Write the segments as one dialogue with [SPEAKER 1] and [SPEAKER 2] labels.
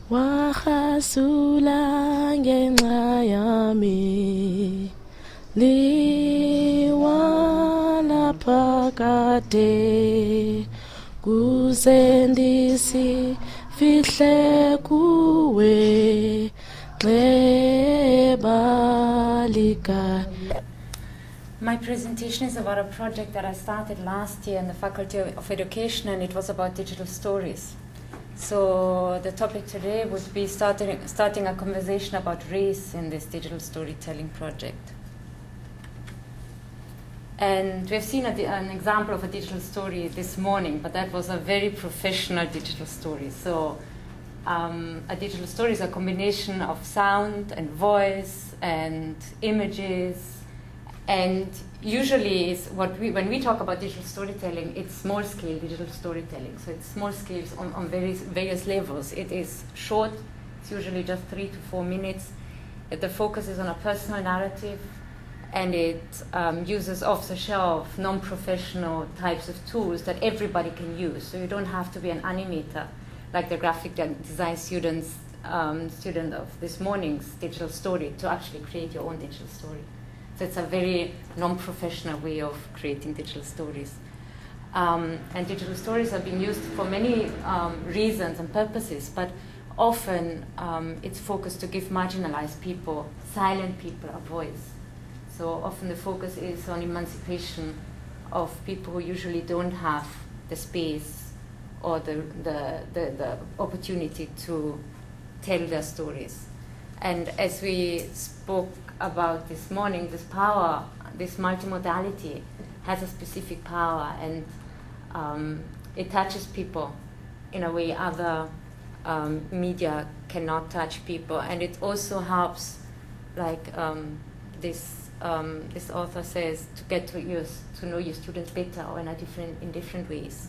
[SPEAKER 1] Wahasula ngenxa yami liwala phakade kuze ndisifihle kuwe nxeba lika.
[SPEAKER 2] My presentation is about a project that I started last year in the Faculty of Education, and it was about digital stories. So the topic today would be starting a conversation about race in this digital storytelling project. And we've seen an example of a digital story this morning, but that was a very professional digital story. So a digital story is a combination of sound and voice and images. And usually, when we talk about digital storytelling, it's small-scale digital storytelling. So it's small scales on various levels. It is short. It's usually just 3 to 4 minutes. The focus is on a personal narrative, and it uses off-the-shelf, non-professional types of tools that everybody can use. So you don't have to be an animator, like the graphic design student of this morning's digital story, to actually create your own digital story. So it's a very non-professional way of creating digital stories. And digital stories have been used for many reasons and purposes, but often it's focused to give marginalized people, silent people, a voice. So often the focus is on emancipation of people who usually don't have the space or the opportunity to tell their stories. And as we spoke about this morning, this power, this multimodality has a specific power, and it touches people in a way other media cannot touch people. And it also helps, like this author says, to get to know your students better or in different ways.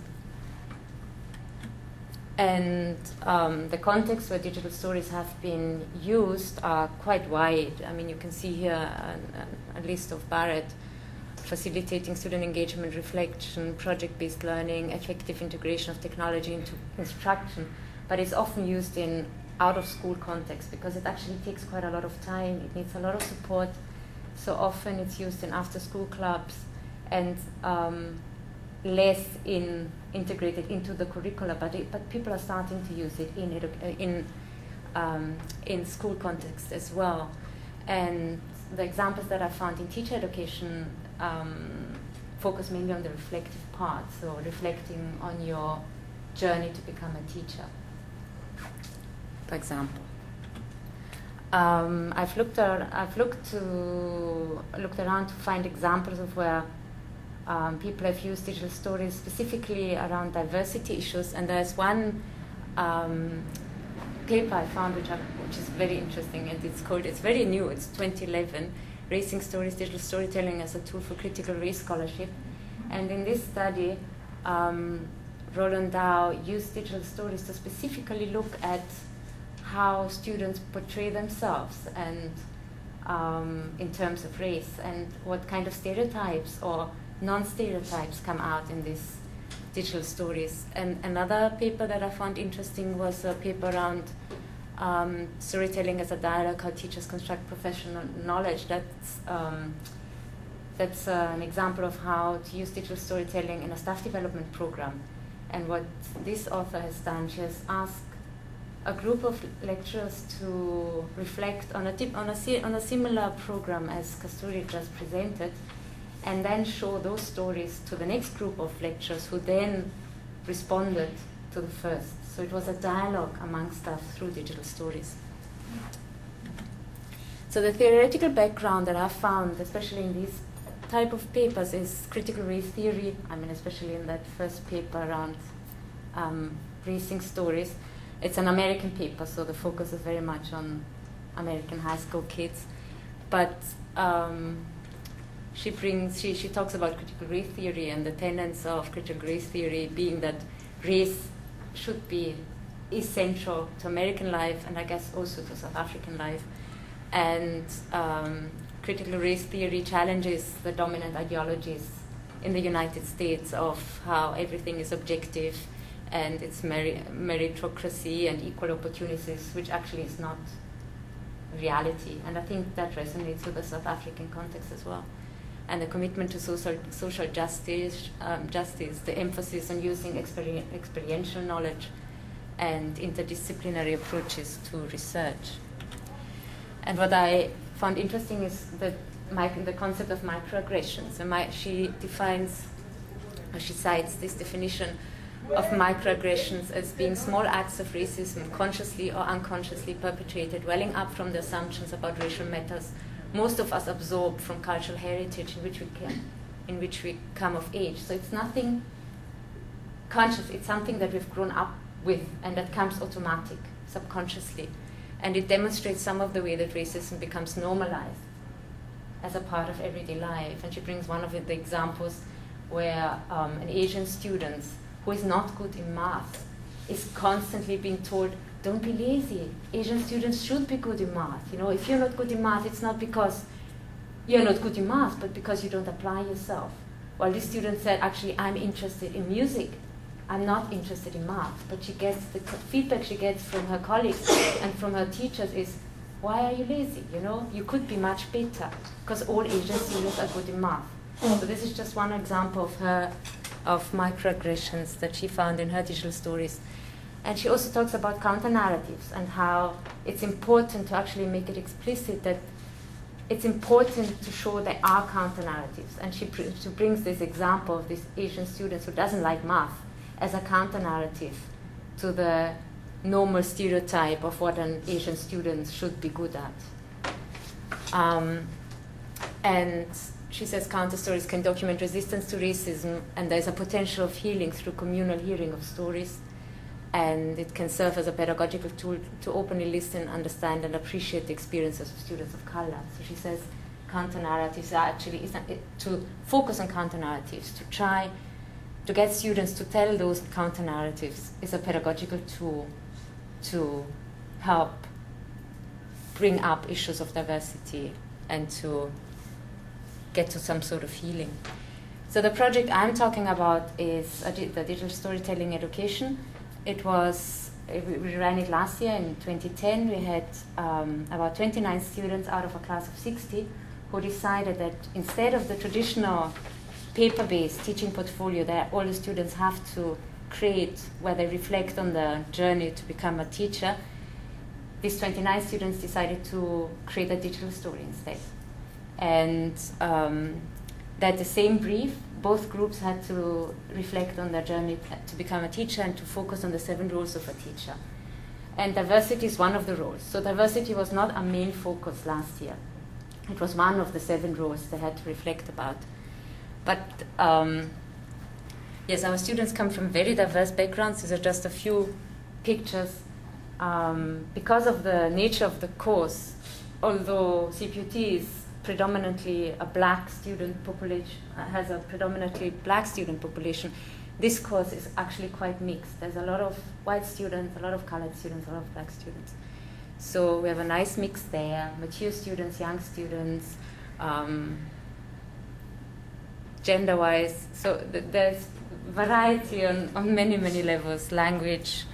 [SPEAKER 2] And the context where digital stories have been used are quite wide. I mean, you can see here a list of Barrett: facilitating student engagement, reflection, project-based learning, effective integration of technology into instruction. But it's often used in out-of-school context because it actually takes quite a lot of time. It needs a lot of support. So often it's used in after-school clubs and less integrated into the curricula, but people are starting to use it in school context as well. And the examples that I found in teacher education focus mainly on the reflective part, so reflecting on your journey to become a teacher, for example. I've looked around to find examples of where people have used digital stories specifically around diversity issues, and there's one paper I found which is very interesting, and it's very new, it's 2011, Racing Stories, Digital Storytelling as a Tool for Critical Race Scholarship. And in this study, Rolon Dow used digital stories to specifically look at how students portray themselves and in terms of race, and what kind of stereotypes or non-stereotypes come out in these digital stories. And another paper that I found interesting was a paper around storytelling as a dialogue, how teachers construct professional knowledge. That's an example of how to use digital storytelling in a staff development program. And what this author has done, she has asked a group of lecturers to reflect on a similar program as Kasturi just presented, and then show those stories to the next group of lecturers who then responded to the first. So it was a dialogue among staff through digital stories. So the theoretical background that I found, especially in these type of papers, is critical race theory. I mean, especially in that first paper around racing stories. It's an American paper, so the focus is very much on American high school kids. But she talks about critical race theory, and the tenets of critical race theory being that race should be essential to American life, and I guess also to South African life. And critical race theory challenges the dominant ideologies in the United States of how everything is objective and its meritocracy and equal opportunities, which actually is not reality. And I think that resonates with the South African context as well. And the commitment to social justice, the emphasis on using experiential knowledge and interdisciplinary approaches to research. And what I found interesting is that the concept of microaggressions. And she cites this definition of microaggressions as being small acts of racism consciously or unconsciously perpetrated, welling up from the assumptions about racial matters most of us absorb from cultural heritage in which we come of age. So it's nothing conscious, it's something that we've grown up with and that comes automatic, subconsciously. And it demonstrates some of the way that racism becomes normalized as a part of everyday life. And she brings one of the examples where an Asian student who is not good in math is constantly being told, don't be lazy. Asian students should be good in math. You know, if you're not good in math, it's not because you're not good in math, but because you don't apply yourself. While this student said, actually, I'm interested in music. I'm not interested in math. But she gets the feedback she gets from her colleagues and from her teachers is, why are you lazy? You know, you could be much better because all Asian students are good in math. So this is just one example of microaggressions that she found in her digital stories. And she also talks about counter-narratives and how it's important to actually make it explicit that it's important to show there are counter-narratives. And she brings this example of this Asian student who doesn't like math as a counter-narrative to the normal stereotype of what an Asian student should be good at. And she says counter-stories can document resistance to racism, and there's a potential of healing through communal hearing of stories. And it can serve as a pedagogical tool to openly listen, understand, and appreciate the experiences of students of color. So she says counter-narratives are actually to focus on counter-narratives, to try to get students to tell those counter-narratives is a pedagogical tool to help bring up issues of diversity and to get to some sort of healing. So the project I'm talking about is the digital storytelling education. We ran it last year in 2010. We had about 29 students out of a class of 60 who decided that instead of the traditional paper-based teaching portfolio that all the students have to create where they reflect on the journey to become a teacher, these 29 students decided to create a digital story instead. And that the same brief, both groups had to reflect on their journey to become a teacher and to focus on the 7 roles of a teacher. And diversity is one of the roles. So diversity was not a main focus last year. It was one of the 7 roles they had to reflect about. But yes, our students come from very diverse backgrounds. These are just a few pictures. Because of the nature of the course, although CPUT is predominantly a black student population, has a predominantly black student population, this course is actually quite mixed. There's a lot of white students, a lot of colored students, a lot of black students. So we have a nice mix there, mature students, young students, gender-wise. So there's variety on many, many levels, language,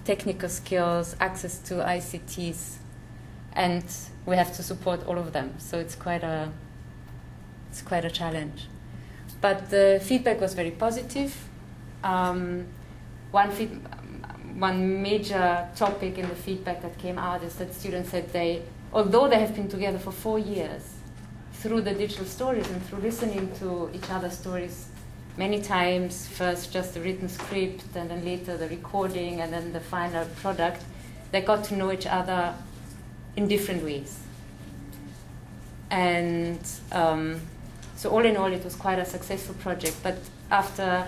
[SPEAKER 2] technical skills, access to ICTs, and we have to support all of them. So it's quite a challenge. But the feedback was very positive. One major topic in the feedback that came out is that students said although they have been together for 4 years, through the digital stories and through listening to each other's stories, many times, first just the written script and then later the recording and then the final product, they got to know each other in different ways. And so all in all, it was quite a successful project. But after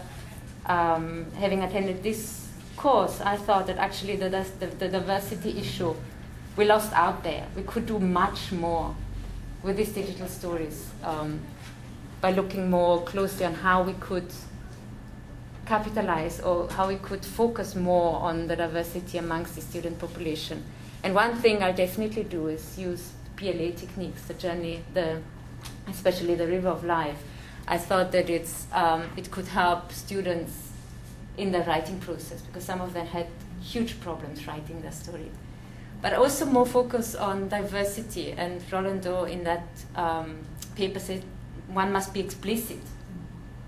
[SPEAKER 2] having attended this course, I thought that actually the diversity issue, we lost out there. We could do much more with these digital stories by looking more closely on how we could capitalize or how we could focus more on the diversity amongst the student population. And one thing I'll definitely do is use PLA techniques, the journey, especially the river of life. I thought that it could help students in the writing process, because some of them had huge problems writing their story. But also more focus on diversity, and Rolon Dow in that paper said one must be explicit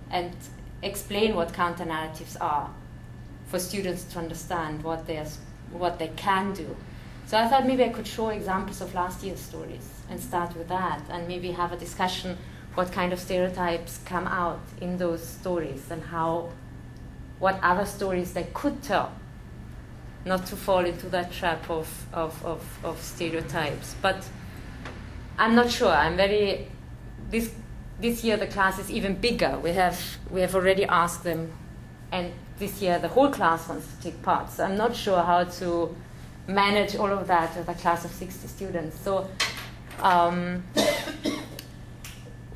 [SPEAKER 2] and explain what counter-narratives are for students to understand what they can do. So I thought maybe I could show examples of last year's stories and start with that, and maybe have a discussion what kind of stereotypes come out in those stories and what other stories they could tell, not to fall into that trap of stereotypes. But I'm not sure. This year the class is even bigger. We have already asked them, and this year the whole class wants to take part. So I'm not sure how to manage all of that with a class of 60 students. So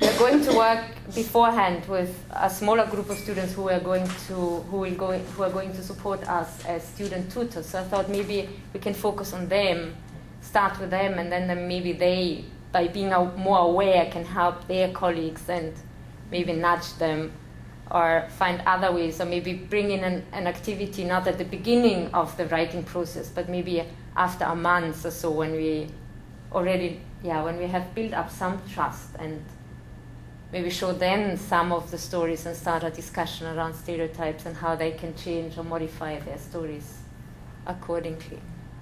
[SPEAKER 2] we're going to work beforehand with a smaller group of students who are going to support us as student tutors. So I thought maybe we can focus on them, start with them, and then maybe they, by being more aware, can help their colleagues and maybe nudge them or find other ways, or maybe bring in an activity not at the beginning of the writing process, but maybe after a month or so, when we have built up some trust, and maybe show them some of the stories and start a discussion around stereotypes and how they can change or modify their stories accordingly.